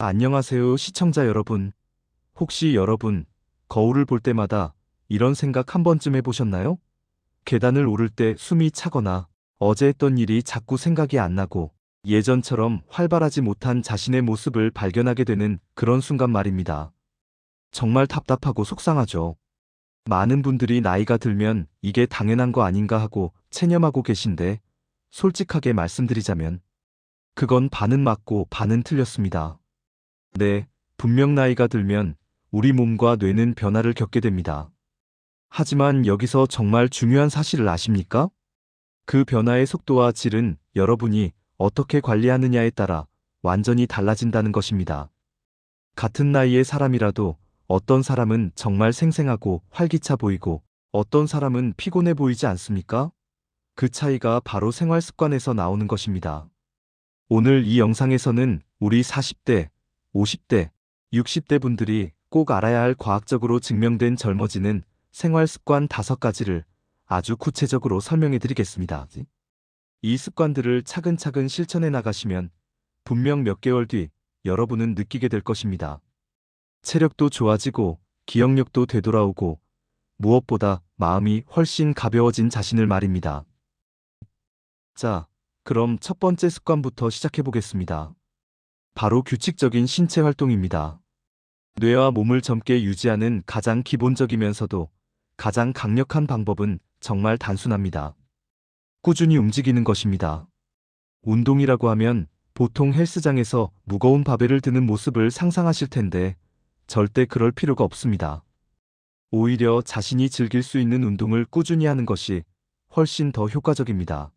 안녕하세요, 시청자 여러분. 혹시 여러분, 거울을 볼 때마다 이런 생각 한 번쯤 해보셨나요? 계단을 오를 때 숨이 차거나 어제 했던 일이 자꾸 생각이 안 나고 예전처럼 활발하지 못한 자신의 모습을 발견하게 되는 그런 순간 말입니다. 정말 답답하고 속상하죠. 많은 분들이 나이가 들면 이게 당연한 거 아닌가 하고 체념하고 계신데 솔직하게 말씀드리자면 그건 반은 맞고 반은 틀렸습니다. 네, 분명 나이가 들면 우리 몸과 뇌는 변화를 겪게 됩니다. 하지만 여기서 정말 중요한 사실을 아십니까? 그 변화의 속도와 질은 여러분이 어떻게 관리하느냐에 따라 완전히 달라진다는 것입니다. 같은 나이의 사람이라도 어떤 사람은 정말 생생하고 활기차 보이고 어떤 사람은 피곤해 보이지 않습니까? 그 차이가 바로 생활 습관에서 나오는 것입니다. 오늘 이 영상에서는 우리 40대, 50대, 60대 분들이 꼭 알아야 할 과학적으로 증명된 젊어지는 생활 습관 5가지를 아주 구체적으로 설명해 드리겠습니다. 이 습관들을 차근차근 실천해 나가시면 분명 몇 개월 뒤 여러분은 느끼게 될 것입니다. 체력도 좋아지고 기억력도 되돌아오고 무엇보다 마음이 훨씬 가벼워진 자신을 말입니다. 자, 그럼 첫 번째 습관부터 시작해 보겠습니다. 바로 규칙적인 신체 활동입니다. 뇌와 몸을 젊게 유지하는 가장 기본적이면서도 가장 강력한 방법은 정말 단순합니다. 꾸준히 움직이는 것입니다. 운동이라고 하면 보통 헬스장에서 무거운 바벨을 드는 모습을 상상하실 텐데 절대 그럴 필요가 없습니다. 오히려 자신이 즐길 수 있는 운동을 꾸준히 하는 것이 훨씬 더 효과적입니다.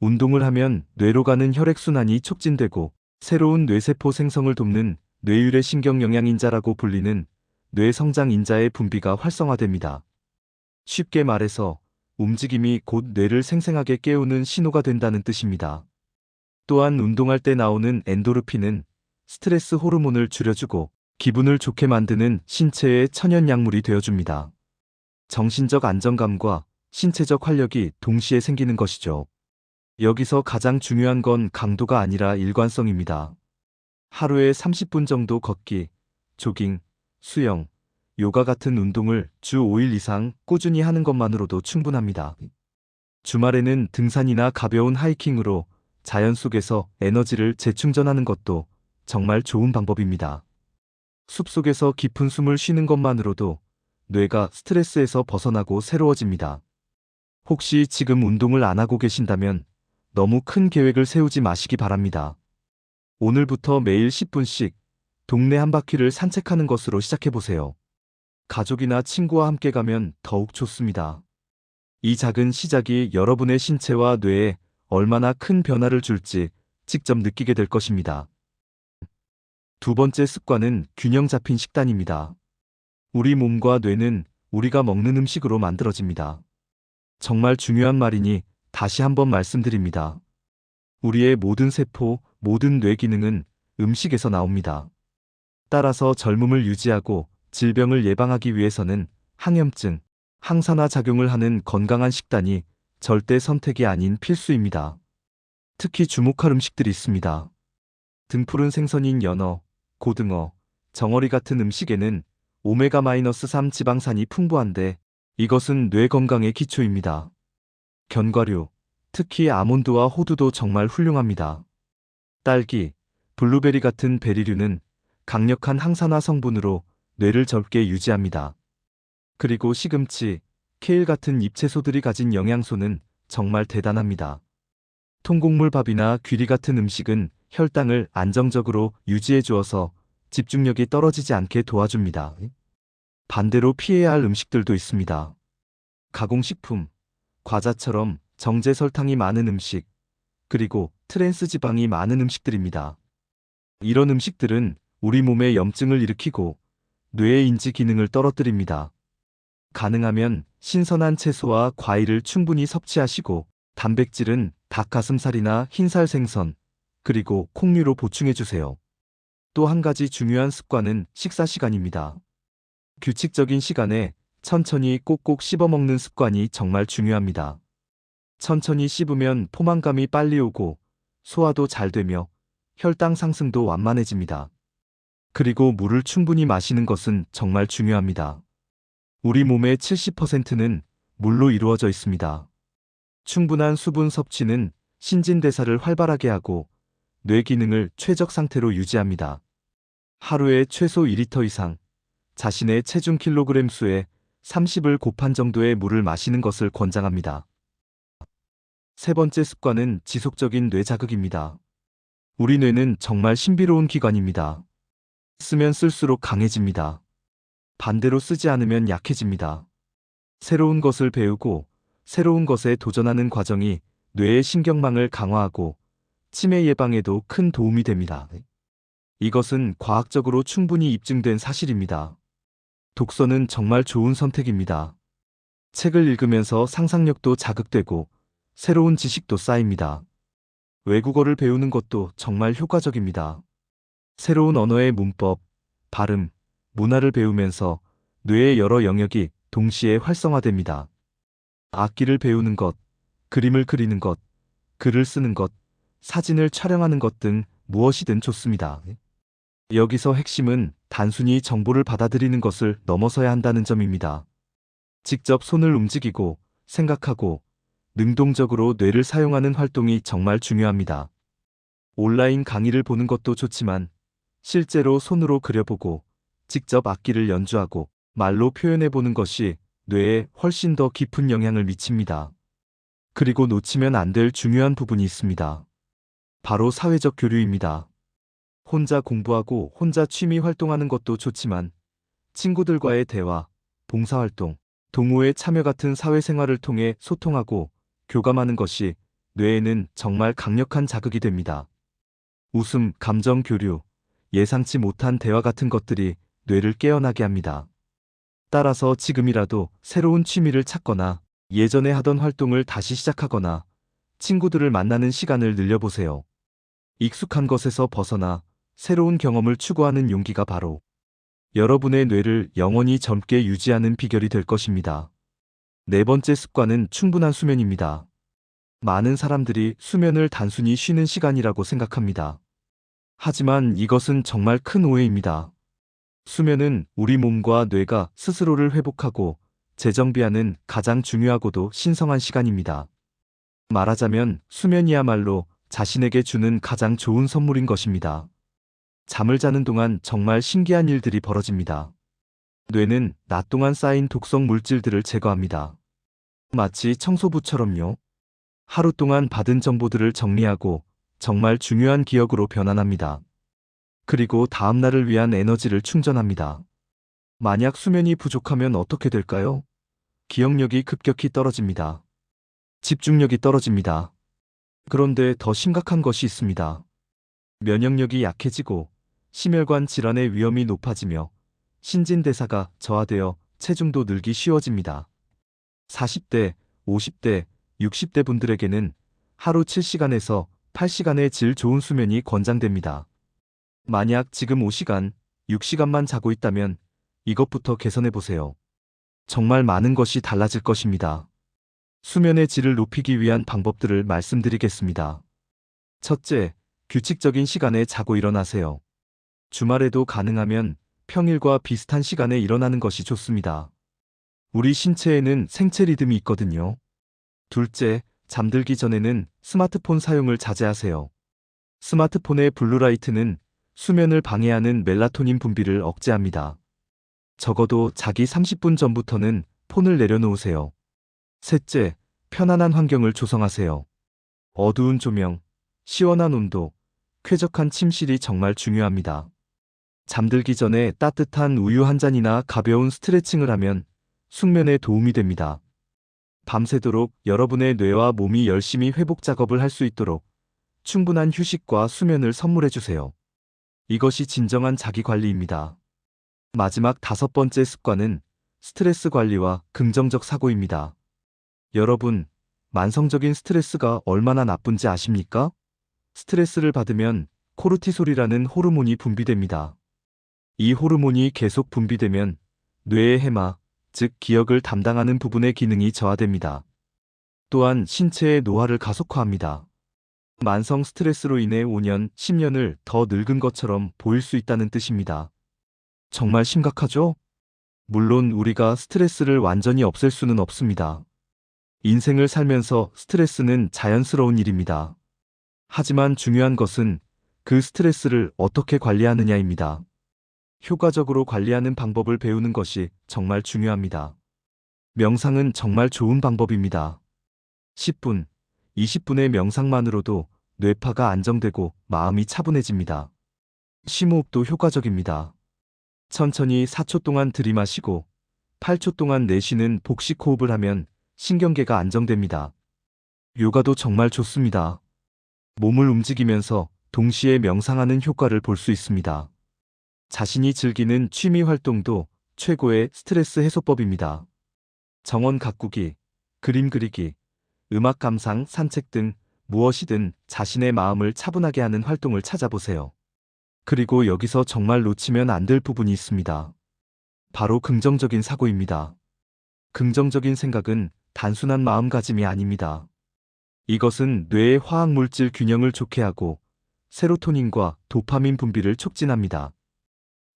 운동을 하면 뇌로 가는 혈액순환이 촉진되고 새로운 뇌세포 생성을 돕는 뇌유래 신경영양인자라고 불리는 뇌성장인자의 분비가 활성화됩니다. 쉽게 말해서 움직임이 곧 뇌를 생생하게 깨우는 신호가 된다는 뜻입니다. 또한 운동할 때 나오는 엔도르핀은 스트레스 호르몬을 줄여주고 기분을 좋게 만드는 신체의 천연약물이 되어줍니다. 정신적 안정감과 신체적 활력이 동시에 생기는 것이죠. 여기서 가장 중요한 건 강도가 아니라 일관성입니다. 하루에 30분 정도 걷기, 조깅, 수영, 요가 같은 운동을 주 5일 이상 꾸준히 하는 것만으로도 충분합니다. 주말에는 등산이나 가벼운 하이킹으로 자연 속에서 에너지를 재충전하는 것도 정말 좋은 방법입니다. 숲속에서 깊은 숨을 쉬는 것만으로도 뇌가 스트레스에서 벗어나고 새로워집니다. 혹시 지금 운동을 안 하고 계신다면 너무 큰 계획을 세우지 마시기 바랍니다. 오늘부터 매일 10분씩 동네 한 바퀴를 산책하는 것으로 시작해보세요. 가족이나 친구와 함께 가면 더욱 좋습니다. 이 작은 시작이 여러분의 신체와 뇌에 얼마나 큰 변화를 줄지 직접 느끼게 될 것입니다. 두 번째 습관은 균형 잡힌 식단입니다. 우리 몸과 뇌는 우리가 먹는 음식으로 만들어집니다. 정말 중요한 말이니 다시 한번 말씀드립니다. 우리의 모든 세포, 모든 뇌 기능은 음식에서 나옵니다. 따라서 젊음을 유지하고 질병을 예방하기 위해서는 항염증, 항산화 작용을 하는 건강한 식단이 절대 선택이 아닌 필수입니다. 특히 주목할 음식들이 있습니다. 등푸른 생선인 연어, 고등어, 정어리 같은 음식에는 오메가-3 지방산이 풍부한데 이것은 뇌 건강의 기초입니다. 견과류, 특히 아몬드와 호두도 정말 훌륭합니다. 딸기, 블루베리 같은 베리류는 강력한 항산화 성분으로 뇌를 젊게 유지합니다. 그리고 시금치, 케일 같은 잎채소들이 가진 영양소는 정말 대단합니다. 통곡물밥이나 귀리 같은 음식은 혈당을 안정적으로 유지해 주어서 집중력이 떨어지지 않게 도와줍니다. 반대로 피해야 할 음식들도 있습니다. 가공식품, 과자처럼 정제 설탕이 많은 음식, 그리고 트랜스 지방이 많은 음식들입니다. 이런 음식들은 우리 몸에 염증을 일으키고 뇌의 인지 기능을 떨어뜨립니다. 가능하면 신선한 채소와 과일을 충분히 섭취하시고 단백질은 닭가슴살이나 흰살 생선, 그리고 콩류로 보충해 주세요. 또 한 가지 중요한 습관은 식사 시간입니다. 규칙적인 시간에 천천히 꼭꼭 씹어 먹는 습관이 정말 중요합니다. 천천히 씹으면 포만감이 빨리 오고 소화도 잘 되며 혈당 상승도 완만해집니다. 그리고 물을 충분히 마시는 것은 정말 중요합니다. 우리 몸의 70%는 물로 이루어져 있습니다. 충분한 수분 섭취는 신진대사를 활발하게 하고 뇌 기능을 최적 상태로 유지합니다. 하루에 최소 2리터 이상, 자신의 체중 킬로그램 수의 30을 곱한 정도의 물을 마시는 것을 권장합니다. 세 번째 습관은 지속적인 뇌 자극입니다. 우리 뇌는 정말 신비로운 기관입니다. 쓰면 쓸수록 강해집니다. 반대로 쓰지 않으면 약해집니다. 새로운 것을 배우고 새로운 것에 도전하는 과정이 뇌의 신경망을 강화하고 치매 예방에도 큰 도움이 됩니다. 이것은 과학적으로 충분히 입증된 사실입니다. 독서는 정말 좋은 선택입니다. 책을 읽으면서 상상력도 자극되고 새로운 지식도 쌓입니다. 외국어를 배우는 것도 정말 효과적입니다. 새로운 언어의 문법, 발음, 문화를 배우면서 뇌의 여러 영역이 동시에 활성화됩니다. 악기를 배우는 것, 그림을 그리는 것, 글을 쓰는 것, 사진을 촬영하는 것 등 무엇이든 좋습니다. 여기서 핵심은 단순히 정보를 받아들이는 것을 넘어서야 한다는 점입니다. 직접 손을 움직이고 생각하고 능동적으로 뇌를 사용하는 활동이 정말 중요합니다. 온라인 강의를 보는 것도 좋지만 실제로 손으로 그려보고 직접 악기를 연주하고 말로 표현해보는 것이 뇌에 훨씬 더 깊은 영향을 미칩니다. 그리고 놓치면 안 될 중요한 부분이 있습니다. 바로 사회적 교류입니다. 혼자 공부하고 혼자 취미 활동하는 것도 좋지만 친구들과의 대화, 봉사활동, 동호회 참여 같은 사회생활을 통해 소통하고 교감하는 것이 뇌에는 정말 강력한 자극이 됩니다. 웃음, 감정 교류, 예상치 못한 대화 같은 것들이 뇌를 깨어나게 합니다. 따라서 지금이라도 새로운 취미를 찾거나 예전에 하던 활동을 다시 시작하거나 친구들을 만나는 시간을 늘려보세요. 익숙한 것에서 벗어나 새로운 경험을 추구하는 용기가 바로 여러분의 뇌를 영원히 젊게 유지하는 비결이 될 것입니다. 네 번째 습관은 충분한 수면입니다. 많은 사람들이 수면을 단순히 쉬는 시간이라고 생각합니다. 하지만 이것은 정말 큰 오해입니다. 수면은 우리 몸과 뇌가 스스로를 회복하고 재정비하는 가장 중요하고도 신성한 시간입니다. 말하자면 수면이야말로 자신에게 주는 가장 좋은 선물인 것입니다. 잠을 자는 동안 정말 신기한 일들이 벌어집니다. 뇌는 낮 동안 쌓인 독성 물질들을 제거합니다. 마치 청소부처럼요. 하루 동안 받은 정보들을 정리하고 정말 중요한 기억으로 변환합니다. 그리고 다음 날을 위한 에너지를 충전합니다. 만약 수면이 부족하면 어떻게 될까요? 기억력이 급격히 떨어집니다. 집중력이 떨어집니다. 그런데 더 심각한 것이 있습니다. 면역력이 약해지고 심혈관 질환의 위험이 높아지며 신진대사가 저하되어 체중도 늘기 쉬워집니다. 40대, 50대, 60대 분들에게는 하루 7시간에서 8시간의 질 좋은 수면이 권장됩니다. 만약 지금 5시간, 6시간만 자고 있다면 이것부터 개선해 보세요. 정말 많은 것이 달라질 것입니다. 수면의 질을 높이기 위한 방법들을 말씀드리겠습니다. 첫째, 규칙적인 시간에 자고 일어나세요. 주말에도 가능하면 평일과 비슷한 시간에 일어나는 것이 좋습니다. 우리 신체에는 생체 리듬이 있거든요. 둘째, 잠들기 전에는 스마트폰 사용을 자제하세요. 스마트폰의 블루라이트는 수면을 방해하는 멜라토닌 분비를 억제합니다. 적어도 자기 30분 전부터는 폰을 내려놓으세요. 셋째, 편안한 환경을 조성하세요. 어두운 조명, 시원한 온도, 쾌적한 침실이 정말 중요합니다. 잠들기 전에 따뜻한 우유 한 잔이나 가벼운 스트레칭을 하면 숙면에 도움이 됩니다. 밤새도록 여러분의 뇌와 몸이 열심히 회복 작업을 할 수 있도록 충분한 휴식과 수면을 선물해 주세요. 이것이 진정한 자기 관리입니다. 마지막 다섯 번째 습관은 스트레스 관리와 긍정적 사고입니다. 여러분, 만성적인 스트레스가 얼마나 나쁜지 아십니까? 스트레스를 받으면 코르티솔이라는 호르몬이 분비됩니다. 이 호르몬이 계속 분비되면 뇌의 해마, 즉 기억을 담당하는 부분의 기능이 저하됩니다. 또한 신체의 노화를 가속화합니다. 만성 스트레스로 인해 5년, 10년을 더 늙은 것처럼 보일 수 있다는 뜻입니다. 정말 심각하죠? 물론 우리가 스트레스를 완전히 없앨 수는 없습니다. 인생을 살면서 스트레스는 자연스러운 일입니다. 하지만 중요한 것은 그 스트레스를 어떻게 관리하느냐입니다. 효과적으로 관리하는 방법을 배우는 것이 정말 중요합니다. 명상은 정말 좋은 방법입니다. 10분, 20분의 명상만으로도 뇌파가 안정되고 마음이 차분해집니다. 심호흡도 효과적입니다. 천천히 4초 동안 들이마시고 8초 동안 내쉬는 복식 호흡을 하면 신경계가 안정됩니다. 요가도 정말 좋습니다. 몸을 움직이면서 동시에 명상하는 효과를 볼 수 있습니다. 자신이 즐기는 취미 활동도 최고의 스트레스 해소법입니다. 정원 가꾸기, 그림 그리기, 음악 감상, 산책 등 무엇이든 자신의 마음을 차분하게 하는 활동을 찾아보세요. 그리고 여기서 정말 놓치면 안 될 부분이 있습니다. 바로 긍정적인 사고입니다. 긍정적인 생각은 단순한 마음가짐이 아닙니다. 이것은 뇌의 화학물질 균형을 좋게 하고 세로토닌과 도파민 분비를 촉진합니다.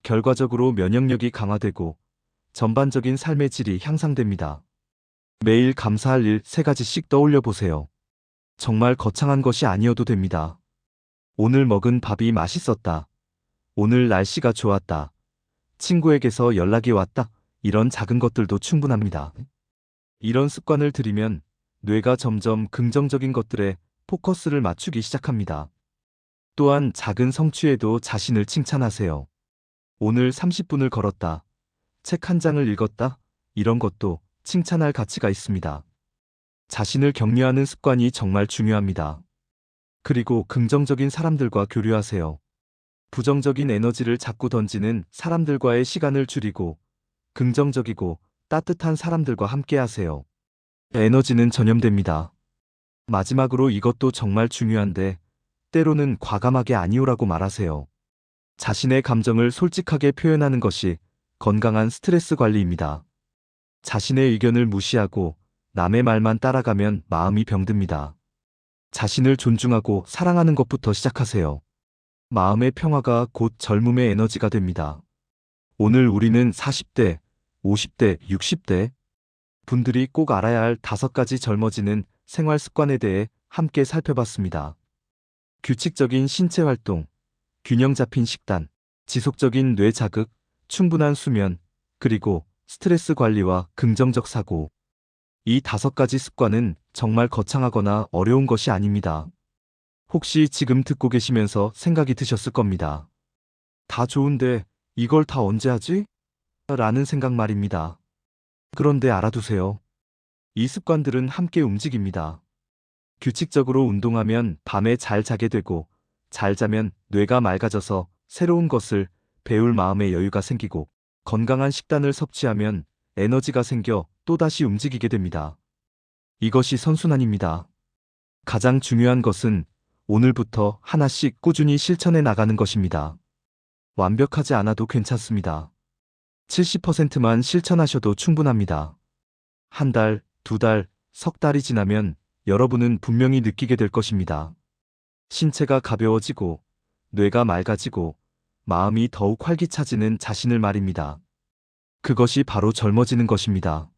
결과적으로 면역력이 강화되고 전반적인 삶의 질이 향상됩니다. 매일 감사할 일 3가지씩 떠올려 보세요. 정말 거창한 것이 아니어도 됩니다. 오늘 먹은 밥이 맛있었다. 오늘 날씨가 좋았다. 친구에게서 연락이 왔다. 이런 작은 것들도 충분합니다. 이런 습관을 들이면 뇌가 점점 긍정적인 것들에 포커스를 맞추기 시작합니다. 또한 작은 성취에도 자신을 칭찬하세요. 오늘 30분을 걸었다. 책 한 장을 읽었다. 이런 것도 칭찬할 가치가 있습니다. 자신을 격려하는 습관이 정말 중요합니다. 그리고 긍정적인 사람들과 교류하세요. 부정적인 에너지를 자꾸 던지는 사람들과의 시간을 줄이고 긍정적이고 따뜻한 사람들과 함께 하세요. 에너지는 전염됩니다. 마지막으로 이것도 정말 중요한데 때로는 과감하게 아니오라고 말하세요. 자신의 감정을 솔직하게 표현하는 것이 건강한 스트레스 관리입니다. 자신의 의견을 무시하고 남의 말만 따라가면 마음이 병듭니다. 자신을 존중하고 사랑하는 것부터 시작하세요. 마음의 평화가 곧 젊음의 에너지가 됩니다. 오늘 우리는 40대, 50대, 60대 분들이 꼭 알아야 할 5가지 젊어지는 생활 습관에 대해 함께 살펴봤습니다. 규칙적인 신체 활동, 균형 잡힌 식단, 지속적인 뇌 자극, 충분한 수면, 그리고 스트레스 관리와 긍정적 사고. 이 5가지 습관은 정말 거창하거나 어려운 것이 아닙니다. 혹시 지금 듣고 계시면서 생각이 드셨을 겁니다. 다 좋은데 이걸 다 언제 하지? 라는 생각 말입니다. 그런데 알아두세요. 이 습관들은 함께 움직입니다. 규칙적으로 운동하면 밤에 잘 자게 되고, 잘 자면 뇌가 맑아져서 새로운 것을 배울 마음의 여유가 생기고, 건강한 식단을 섭취하면 에너지가 생겨 또다시 움직이게 됩니다. 이것이 선순환입니다. 가장 중요한 것은 오늘부터 하나씩 꾸준히 실천해 나가는 것입니다. 완벽하지 않아도 괜찮습니다. 70%만 실천하셔도 충분합니다. 한 달, 2달, 석 달이 지나면 여러분은 분명히 느끼게 될 것입니다. 신체가 가벼워지고, 뇌가 맑아지고, 마음이 더욱 활기차지는 자신을 말입니다. 그것이 바로 젊어지는 것입니다.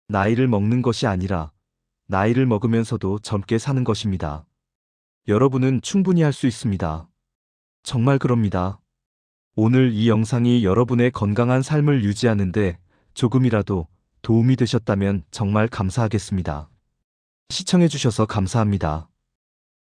나이를 먹는 것이 아니라 나이를 먹으면서도 젊게 사는 것입니다. 여러분은 충분히 할 수 있습니다. 정말 그럽니다. 오늘 이 영상이 여러분의 건강한 삶을 유지하는데 조금이라도 도움이 되셨다면 정말 감사하겠습니다. 시청해주셔서 감사합니다.